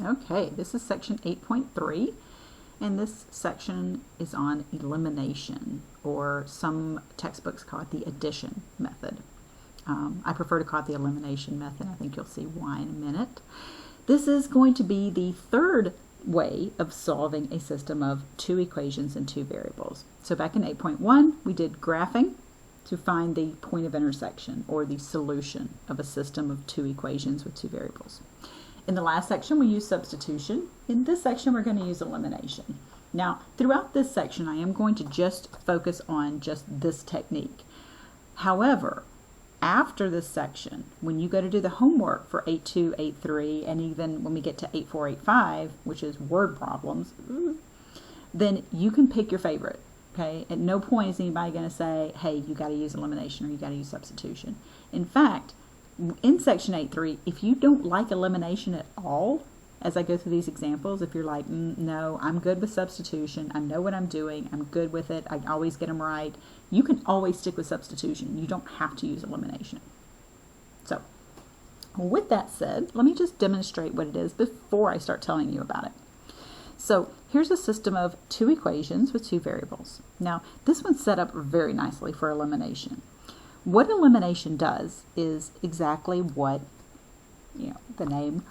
Okay, this is section 8.3, and this section is on elimination, or some textbooks call it the addition method. I prefer to call it the elimination method. I think you'll see why in a minute. This is going to be the third way of solving a system of two equations and two variables. So back in 8.1, we did graphing to find the point of intersection, or the solution of a system of two equations with two variables. In the last section, we used substitution. In this section, we're going to use elimination. Now, throughout this section, I am going to just focus on just this technique. However, after this section, when you go to do the homework for 8.2, 8.3, and even when we get to 8.4, 8.5, which is word problems, then you can pick your favorite. Okay? At no point is anybody going to say, hey, you got to use elimination or you got to use substitution. In fact, in section 8.3, if you don't like elimination at all, as I go through these examples, if you're like, no, I'm good with substitution, I know what I'm doing, I'm good with it, I always get them right, you can always stick with substitution. You don't have to use elimination. So, with that said, let me just demonstrate what it is before I start telling you about it. So, here's a system of two equations with two variables. Now, this one's set up very nicely for elimination. What elimination does is exactly what, the name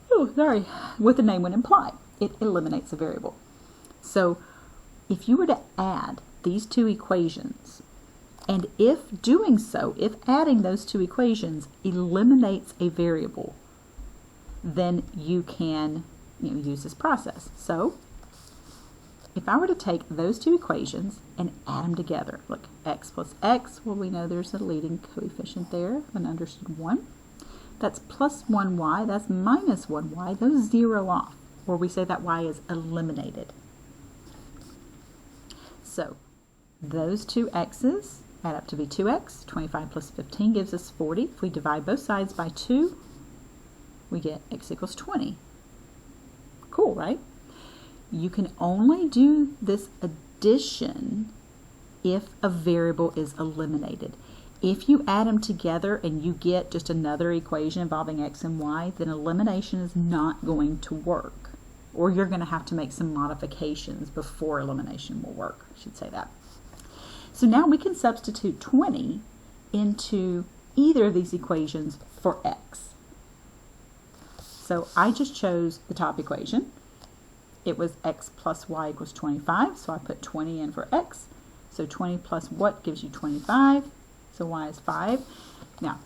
would imply. It eliminates a variable. So if you were to add these two equations, and if adding those two equations eliminates a variable, then you can use this process. So if I were to take those two equations and add them together, look, x plus x, well, we know there's a leading coefficient there, an understood 1. That's plus 1y, that's minus 1y, those zero off, or we say that y is eliminated. So those two x's add up to be 2x, 25 plus 15 gives us 40. If we divide both sides by 2, we get x equals 20. Cool, right? You can only do this addition if a variable is eliminated. If you add them together and you get just another equation involving x and y, then elimination is not going to work. Or you're going to have to make some modifications before elimination will work. I should say that. So now we can substitute 20 into either of these equations for x. So I just chose the top equation. It was x plus y equals 25, so I put 20 in for x. So 20 plus what gives you 25? So y is 5. Now,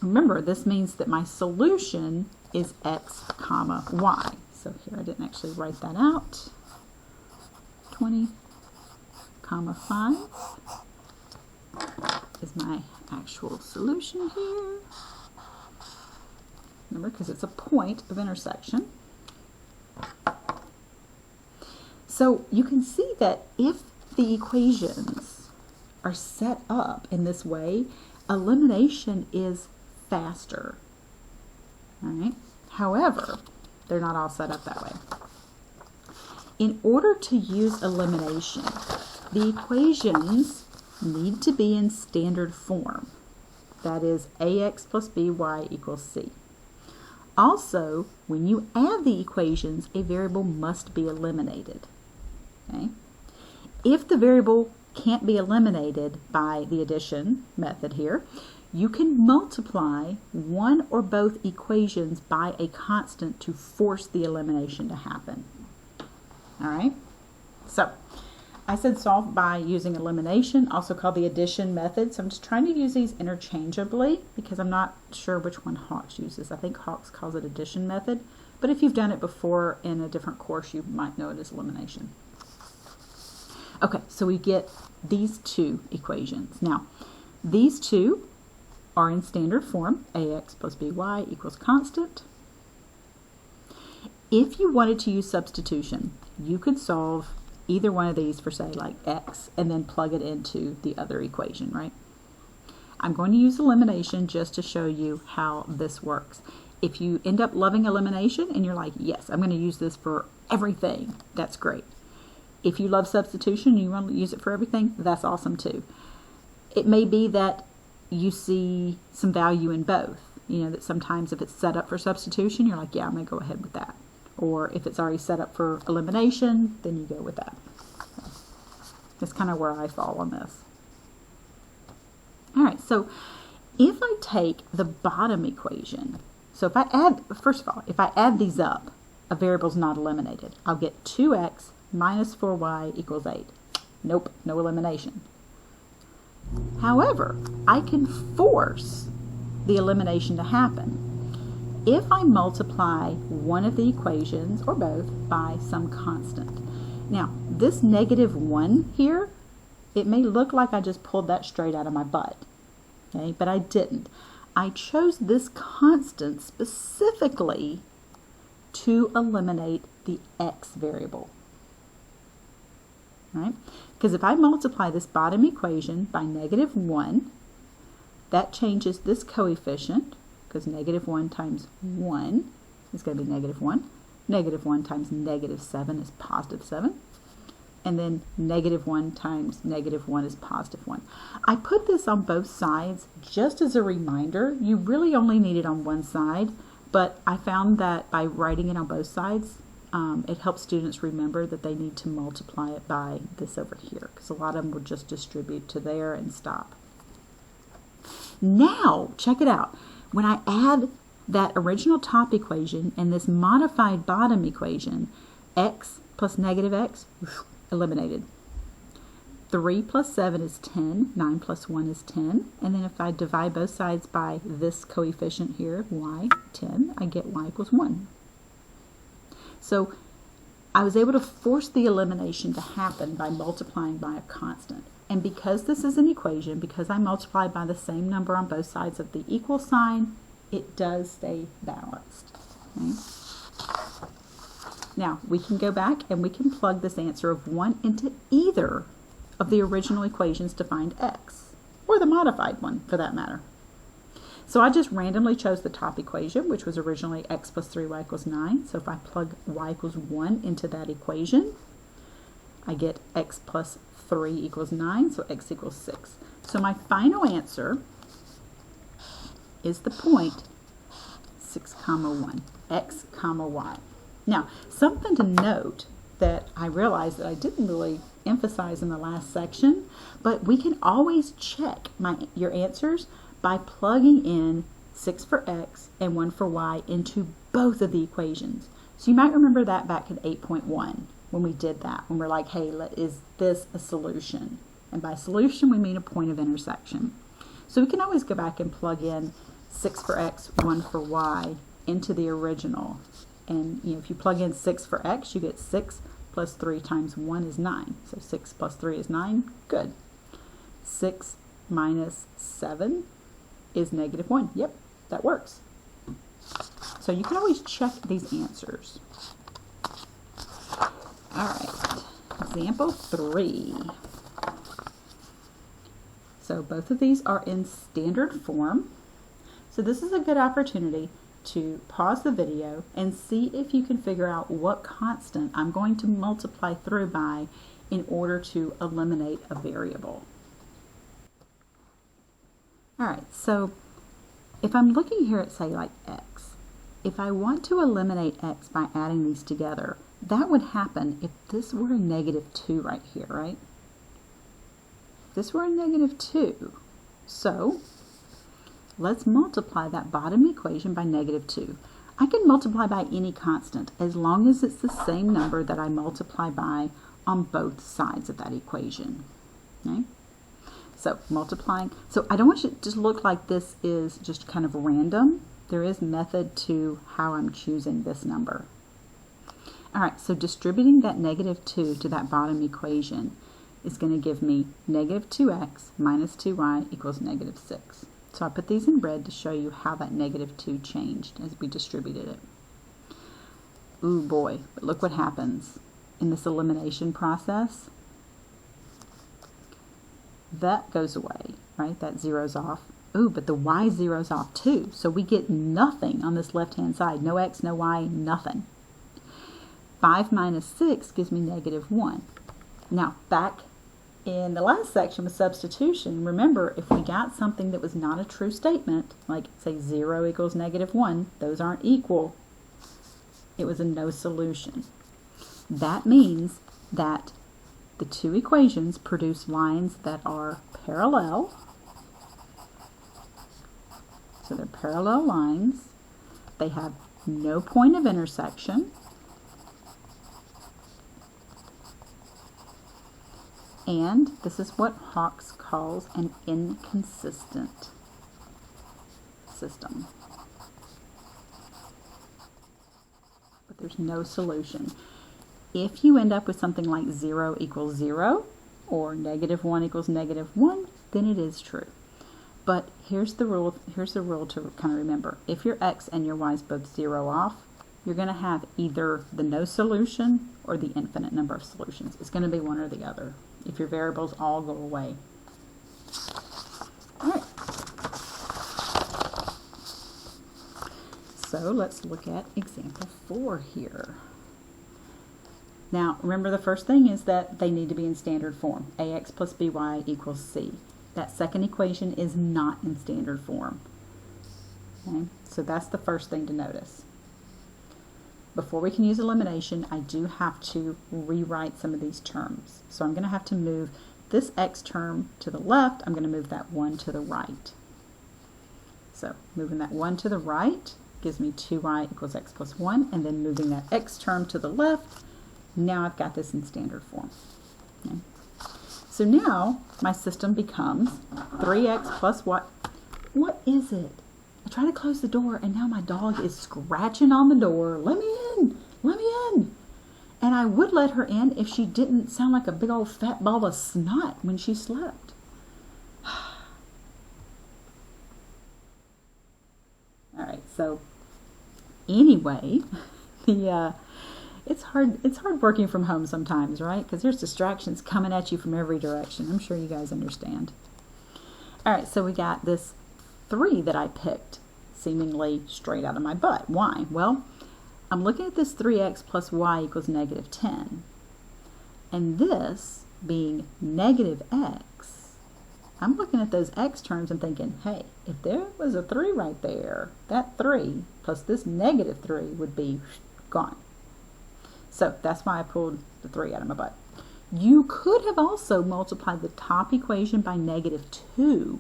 remember, this means that my solution is x comma y. So here I didn't actually write that out. 20 comma 5 is my actual solution here. Remember, because it's a point of intersection. So you can see that if the equations are set up in this way, elimination is faster. All right? However, they're not all set up that way. In order to use elimination, the equations need to be in standard form. That is, ax plus by equals c. Also, when you add the equations, a variable must be eliminated. Okay? If the variable can't be eliminated by the addition method here, you can multiply one or both equations by a constant to force the elimination to happen. All right? So, I said solve by using elimination, also called the addition method. So I'm just trying to use these interchangeably because I'm not sure which one Hawks uses. I think Hawks calls it addition method, but if you've done it before in a different course, you might know it as elimination. Okay, so we get these two equations. Now, these two are in standard form, ax plus by equals constant. If you wanted to use substitution, you could solve either one of these for, say, like x, and then plug it into the other equation, right? I'm going to use elimination just to show you how this works. If you end up loving elimination and you're like, yes, I'm going to use this for everything, that's great. If you love substitution and you want to use it for everything, that's awesome too. It may be that you see some value in both. You know that sometimes if it's set up for substitution, you're like, yeah, I'm going to go ahead with that. Or if it's already set up for elimination, then you go with that. That's kind of where I fall on this. All right, so if I take the bottom equation, so if I add, first of all, if I add these up, a variable's not eliminated. I'll get 2x minus 4y equals 8. Nope, no elimination. However, I can force the elimination to happen if I multiply one of the equations, or both, by some constant. Now, this -1 here, it may look like I just pulled that straight out of my butt, okay? But I didn't. I chose this constant specifically to eliminate the x variable, right? Because if I multiply this bottom equation by -1, that changes this coefficient, because -1 times 1 is going to be -1. -1 times -7 is +7. And then -1 times -1 is +1. I put this on both sides just as a reminder. You really only need it on one side, but I found that by writing it on both sides, it helps students remember that they need to multiply it by this over here, because a lot of them will just distribute to there and stop. Now, check it out. When I add that original top equation and this modified bottom equation, x plus -x, eliminated. 3 plus 7 is 10, 9 plus 1 is 10, and then if I divide both sides by this coefficient here, y, 10, I get y equals 1. So I was able to force the elimination to happen by multiplying by a constant. And because this is an equation, because I multiplied by the same number on both sides of the equal sign, it does stay balanced. Okay? Now, we can go back and we can plug this answer of 1 into either of the original equations to find x, or the modified one for that matter. So I just randomly chose the top equation, which was originally x plus 3y equals 9. So if I plug y equals 1 into that equation, I get x plus 3 equals 9, so x equals 6. So my final answer is the point 6, 1, x, y. Now, something to note that I realized that I didn't really emphasize in the last section, but we can always check your answers by plugging in 6 for x and 1 for y into both of the equations. So you might remember that back in 8.1 when we did that, when we're like, hey, is this a solution? And by solution, we mean a point of intersection. So we can always go back and plug in 6 for x, 1 for y into the original. And if you plug in 6 for x, you get 6 plus 3 times 1 is 9. So 6 plus 3 is 9. Good. 6 minus 7 is -1. Yep, that works. So you can always check these answers. All right, example 3. So both of these are in standard form. So this is a good opportunity to pause the video and see if you can figure out what constant I'm going to multiply through by in order to eliminate a variable. All right, so if I'm looking here at, say, like x, if I want to eliminate x by adding these together, that would happen if this were a -2 right here, right? If this were a -2. So let's multiply that bottom equation by -2. I can multiply by any constant as long as it's the same number that I multiply by on both sides of that equation. Okay? So multiplying, so I don't want it to just look like this is just kind of random. There is method to how I'm choosing this number. All right, so distributing that -2 to that bottom equation is going to give me -2x minus 2y equals -6. So I put these in red to show you how that -2 changed as we distributed it. Ooh boy, but look what happens in this elimination process. That goes away, right? That zeroes off. Ooh, but the y zeroes off too. So we get nothing on this left-hand side. No x, no y, nothing. 5 minus 6 gives me -1. Now, back In the last section with substitution, remember, if we got something that was not a true statement, like say 0 equals -1, those aren't equal, it was a no solution. That means that the two equations produce lines that are parallel. So they're parallel lines. They have no point of intersection. And this is what Hawks calls an inconsistent system. But there's no solution. If you end up with something like 0 equals 0 or -1 equals -1, then it is true. But here's the rule to kind of remember. If your x and your y's both 0 off, you're going to have either the no solution or the infinite number of solutions. It's going to be one or the other if your variables all go away. All right. So let's look at example 4 here. Now, remember the first thing is that they need to be in standard form. ax plus by equals c. That second equation is not in standard form. Okay? So that's the first thing to notice. Before we can use elimination, I do have to rewrite some of these terms. So I'm going to have to move this x term to the left. I'm going to move that 1 to the right. So moving that 1 to the right gives me 2y equals x plus 1. And then moving that x term to the left, now I've got this in standard form. Okay. So now my system becomes 3x plus y. What is it? I try to close the door and now my dog is scratching on the door. Let me in! Let me in! And I would let her in if she didn't sound like a big old fat ball of snot when she slept. Alright, so anyway, it's hard working from home sometimes, right? Because there's distractions coming at you from every direction. I'm sure you guys understand. Alright, so we got this 3 that I picked seemingly straight out of my butt. Why? Well, I'm looking at this 3x plus y equals -10. And this being -x, I'm looking at those x terms and thinking, hey, if there was a 3 right there, that 3 plus this -3 would be gone. So that's why I pulled the 3 out of my butt. You could have also multiplied the top equation by -2.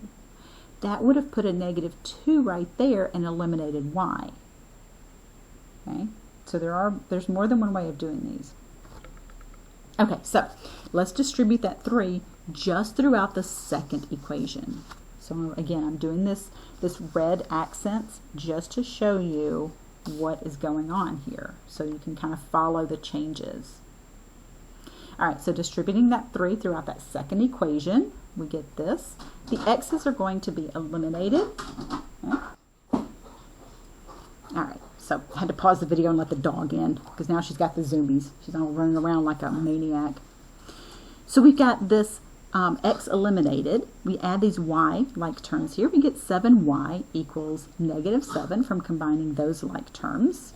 That would have put a -2 right there and eliminated y. Okay, so there's more than one way of doing these. Okay, so let's distribute that 3 just throughout the second equation. So again, I'm doing this red accents just to show you what is going on here, so you can kind of follow the changes. All right, so distributing that 3 throughout that second equation, we get this. The x's are going to be eliminated. Okay. All right, so I had to pause the video and let the dog in because now she's got the zoomies. She's all running around like a maniac. So we've got this x eliminated. We add these y-like terms here. We get 7y equals -7 from combining those like terms.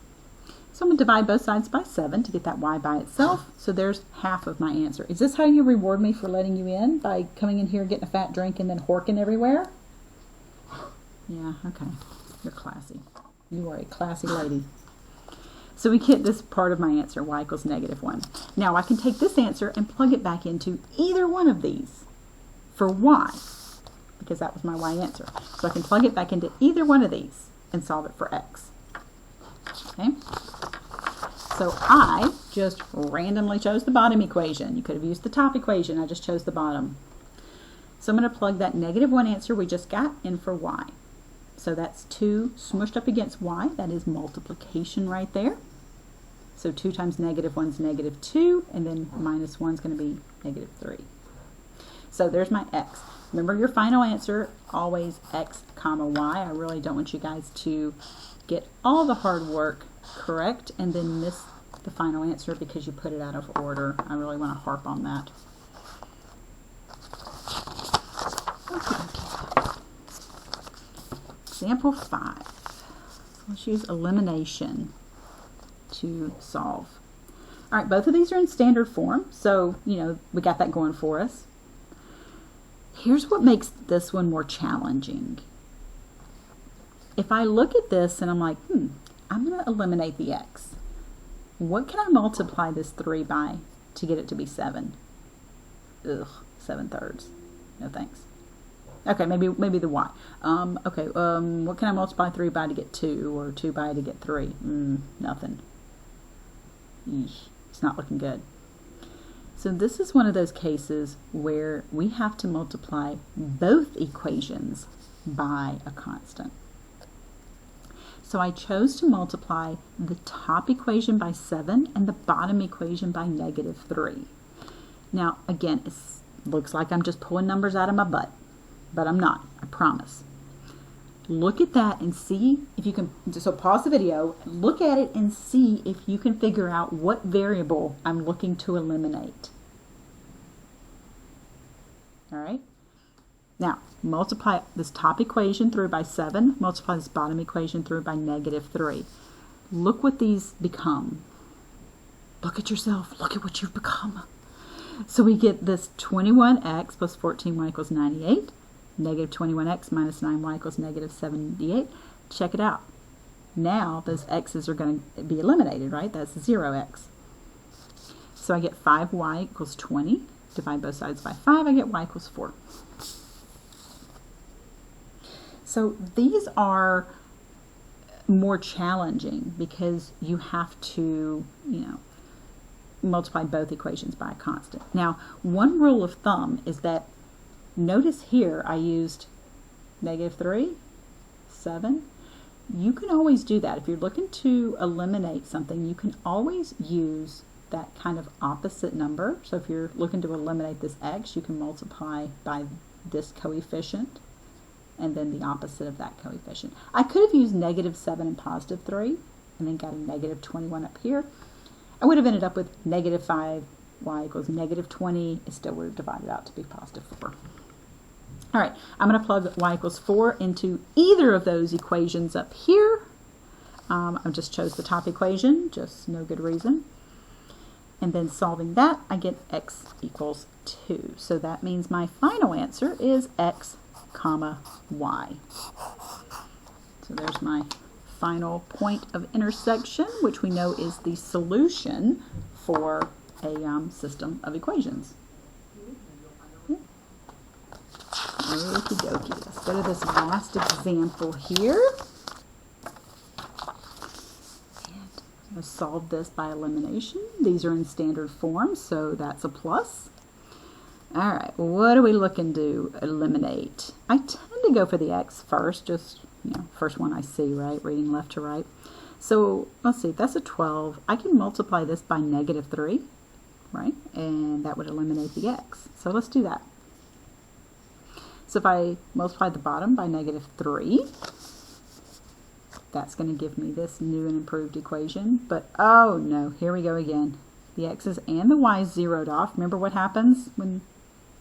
So I'm going to divide both sides by 7 to get that y by itself. So there's half of my answer. Is this how you reward me for letting you in? By coming in here, getting a fat drink, and then horking everywhere? Yeah, okay. You're classy. You are a classy lady. So we get this part of my answer, y equals -1. Now I can take this answer and plug it back into either one of these for y, because that was my y answer. So I can plug it back into either one of these and solve it for x. Okay? So I just randomly chose the bottom equation. You could have used the top equation. I just chose the bottom. So I'm going to plug that -1 answer we just got in for y. So that's 2 smushed up against y. That is multiplication right there. So 2 times -1 is -2, and then -1 is going to be -3. So there's my x. Remember your final answer, always x comma y. I really don't want you guys to get all the hard work correct and then miss the final answer because you put it out of order. I really want to harp on that. Okay. Example 5. So let's use elimination to solve. All right, both of these are in standard form, so you know we got that going for us. Here's what makes this one more challenging. If I look at this and I'm like, I'm going to eliminate the x. What can I multiply this 3 by to get it to be 7? Ugh, 7/3. No thanks. Okay, maybe the y. What can I multiply 3 by to get 2, or 2 by to get 3? Nothing. Eesh, it's not looking good. So this is one of those cases where we have to multiply both equations by a constant. So I chose to multiply the top equation by 7 and the bottom equation by -3. Now, again, it looks like I'm just pulling numbers out of my butt, but I'm not, I promise. Look at that and see if you can, so pause the video, look at it and see if you can figure out what variable I'm looking to eliminate. All right? Now, multiply this top equation through by 7, multiply this bottom equation through by -3. Look what these become. Look at yourself, look at what you've become. So we get this 21x plus 14y equals 98. Negative 21x minus 9y equals negative 78. Check it out. Now those x's are going to be eliminated, right? That's 0x. So I get 5y equals 20. Divide both sides by 5, I get y equals 4. So these are more challenging because you have to, multiply both equations by a constant. Now, one rule of thumb is that, notice here I used -3, 7. You can always do that. If you're looking to eliminate something, you can always use that kind of opposite number. So if you're looking to eliminate this x, you can multiply by this coefficient and then the opposite of that coefficient. I could have used -7 and +3 and then got a -21 up here. I would have ended up with -5y equals -20. It still would have divided out to be +4. All right, I'm going to plug y equals 4 into either of those equations up here. I just chose the top equation, just no good reason. And then solving that, I get x equals 2. So that means my final answer is x, comma, y. So there's my final point of intersection, which we know is the solution for a system of equations. Okie dokie. Let's go to this last example here. And I'm going to solve this by elimination. These are in standard form, so that's a plus. All right, what are we looking to eliminate? I tend to go for the x first, just first one I see, right? Reading left to right. So let's see, that's a 12. I can multiply this by -3, right? And that would eliminate the x. So let's do that. So if I multiply the bottom by -3, that's going to give me this new and improved equation. But oh no, here we go again. The x's and the y's zeroed off. Remember what happens when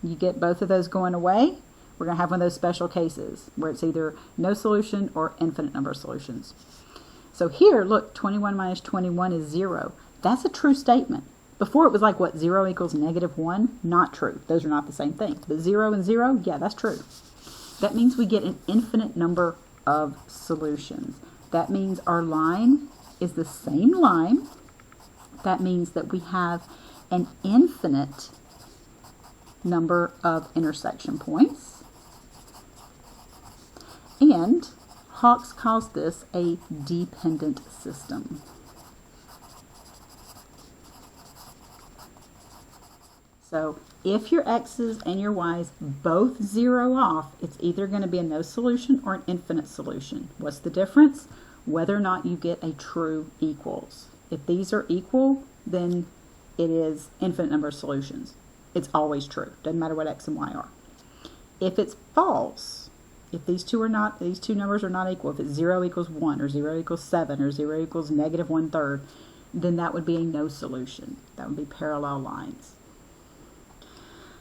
you get both of those going away? We're going to have one of those special cases where it's either no solution or infinite number of solutions. So here, look, 21 minus 21 is 0. That's a true statement. Before it was like, what, 0 equals -1? Not true. Those are not the same thing. But 0 and 0, yeah, that's true. That means we get an infinite number of solutions. That means our line is the same line. That means that we have an infinite number of intersection points. And Hawks calls this a dependent system. So if your x's and your y's both zero off, it's either going to be a no solution or an infinite solution. What's the difference? Whether or not you get a true equals. If these are equal, then it is infinite number of solutions. It's always true. Doesn't matter what x and y are. If it's false, if these two numbers are not equal, if it's 0 equals 1 or 0 equals 7 or 0 equals -1/3, then that would be a no solution. That would be parallel lines.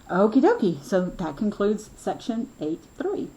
Okie dokie. So that concludes section 8.3.